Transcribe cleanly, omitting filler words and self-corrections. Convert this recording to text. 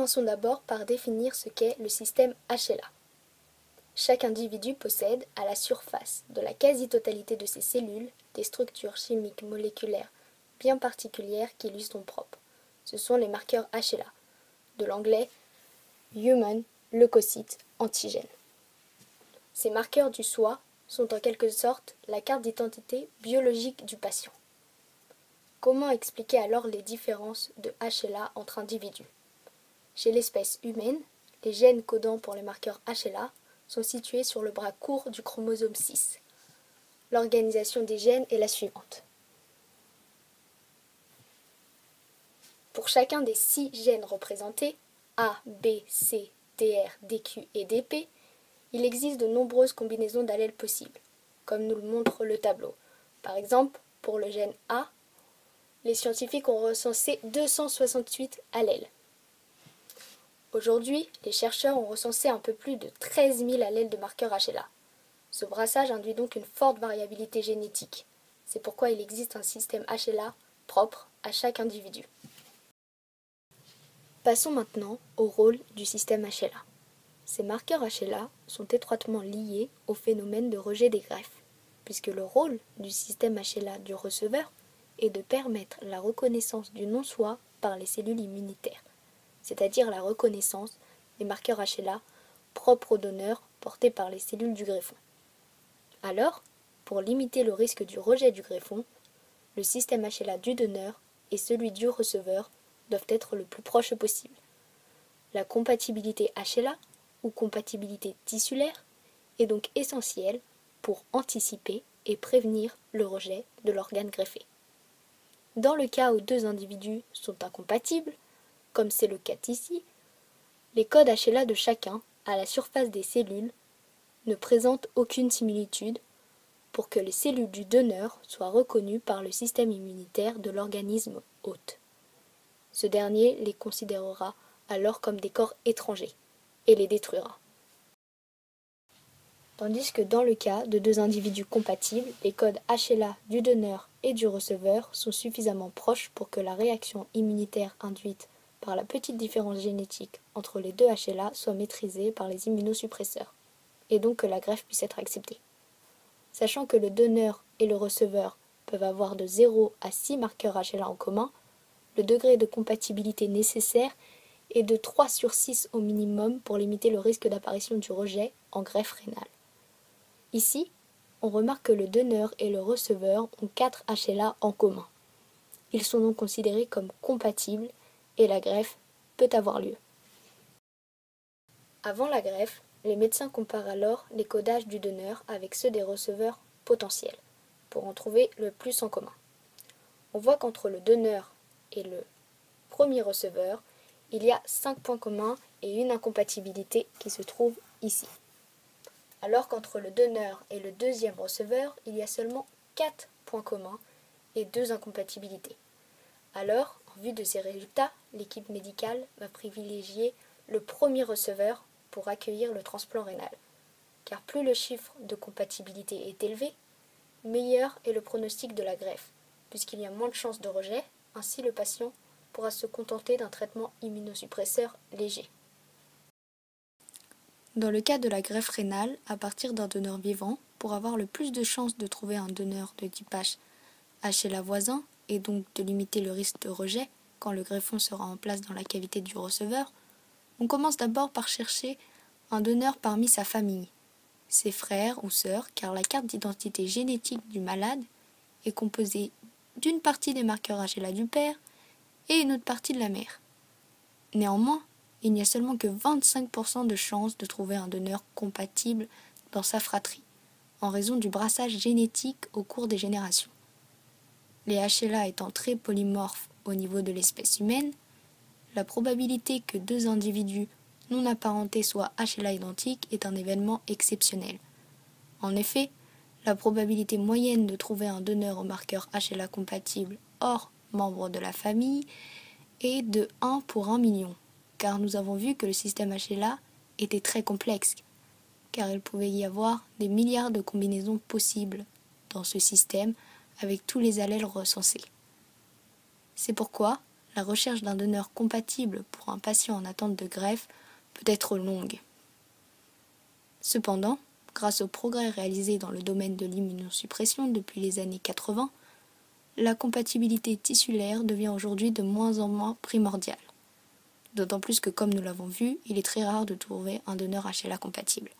Commençons d'abord par définir ce qu'est le système HLA. Chaque individu possède, à la surface de la quasi-totalité de ses cellules, des structures chimiques moléculaires bien particulières qui lui sont propres. Ce sont les marqueurs HLA, de l'anglais Human Leukocyte Antigen. Ces marqueurs du soi sont en quelque sorte la carte d'identité biologique du patient. Comment expliquer alors les différences de HLA entre individus? Chez l'espèce humaine, les gènes codant pour les marqueurs HLA sont situés sur le bras court du chromosome 6. L'organisation des gènes est la suivante. Pour chacun des 6 gènes représentés, A, B, C, DR, DQ et DP, il existe de nombreuses combinaisons d'allèles possibles, comme nous le montre le tableau. Par exemple, pour le gène A, les scientifiques ont recensé 268 allèles. Aujourd'hui, les chercheurs ont recensé un peu plus de 13 000 allèles de marqueurs HLA. Ce brassage induit donc une forte variabilité génétique. C'est pourquoi il existe un système HLA propre à chaque individu. Passons maintenant au rôle du système HLA. Ces marqueurs HLA sont étroitement liés au phénomène de rejet des greffes, puisque le rôle du système HLA du receveur est de permettre la reconnaissance du non-soi par les cellules immunitaires, c'est-à-dire la reconnaissance des marqueurs HLA propres au donneur portés par les cellules du greffon. Alors, pour limiter le risque du rejet du greffon, le système HLA du donneur et celui du receveur doivent être le plus proches possible. La compatibilité HLA, ou compatibilité tissulaire, est donc essentielle pour anticiper et prévenir le rejet de l'organe greffé. Dans le cas où 2 individus sont incompatibles, comme c'est le cas ici, les codes HLA de chacun, à la surface des cellules, ne présentent aucune similitude pour que les cellules du donneur soient reconnues par le système immunitaire de l'organisme hôte. Ce dernier les considérera alors comme des corps étrangers et les détruira. Tandis que dans le cas de 2 individus compatibles, les codes HLA du donneur et du receveur sont suffisamment proches pour que la réaction immunitaire induite par la petite différence génétique entre les 2 HLA soit maîtrisée par les immunosuppresseurs, et donc que la greffe puisse être acceptée. Sachant que le donneur et le receveur peuvent avoir de 0 à 6 marqueurs HLA en commun, le degré de compatibilité nécessaire est de 3/6 au minimum pour limiter le risque d'apparition du rejet en greffe rénale. Ici, on remarque que le donneur et le receveur ont 4 HLA en commun. Ils sont donc considérés comme compatibles et la greffe peut avoir lieu. Avant la greffe, les médecins comparent alors les codages du donneur avec ceux des receveurs potentiels, pour en trouver le plus en commun. On voit qu'entre le donneur et le premier receveur, il y a 5 points communs et une incompatibilité qui se trouve ici. Alors qu'entre le donneur et le deuxième receveur, il y a seulement 4 points communs et 2 incompatibilités. Alors, en vue de ces résultats, l'équipe médicale va privilégier le premier receveur pour accueillir le transplant rénal. Car plus le chiffre de compatibilité est élevé, meilleur est le pronostic de la greffe, puisqu'il y a moins de chances de rejet, ainsi le patient pourra se contenter d'un traitement immunosuppresseur léger. Dans le cas de la greffe rénale, à partir d'un donneur vivant, pour avoir le plus de chances de trouver un donneur de type HLA voisin, et donc de limiter le risque de rejet quand le greffon sera en place dans la cavité du receveur, on commence d'abord par chercher un donneur parmi sa famille, ses frères ou sœurs, car la carte d'identité génétique du malade est composée d'une partie des marqueurs HLA du père et une autre partie de la mère. Néanmoins, il n'y a seulement que 25% de chances de trouver un donneur compatible dans sa fratrie, en raison du brassage génétique au cours des générations. Les HLA étant très polymorphes au niveau de l'espèce humaine, la probabilité que 2 individus non apparentés soient HLA identiques est un événement exceptionnel. En effet, la probabilité moyenne de trouver un donneur au marqueur HLA compatible hors membre de la famille est de 1 pour 1 million, car nous avons vu que le système HLA était très complexe, car il pouvait y avoir des milliards de combinaisons possibles dans ce système avec tous les allèles recensés. C'est pourquoi la recherche d'un donneur compatible pour un patient en attente de greffe peut être longue. Cependant, grâce aux progrès réalisés dans le domaine de l'immunosuppression depuis les années 80, la compatibilité tissulaire devient aujourd'hui de moins en moins primordiale. D'autant plus que, comme nous l'avons vu, il est très rare de trouver un donneur HLA compatible.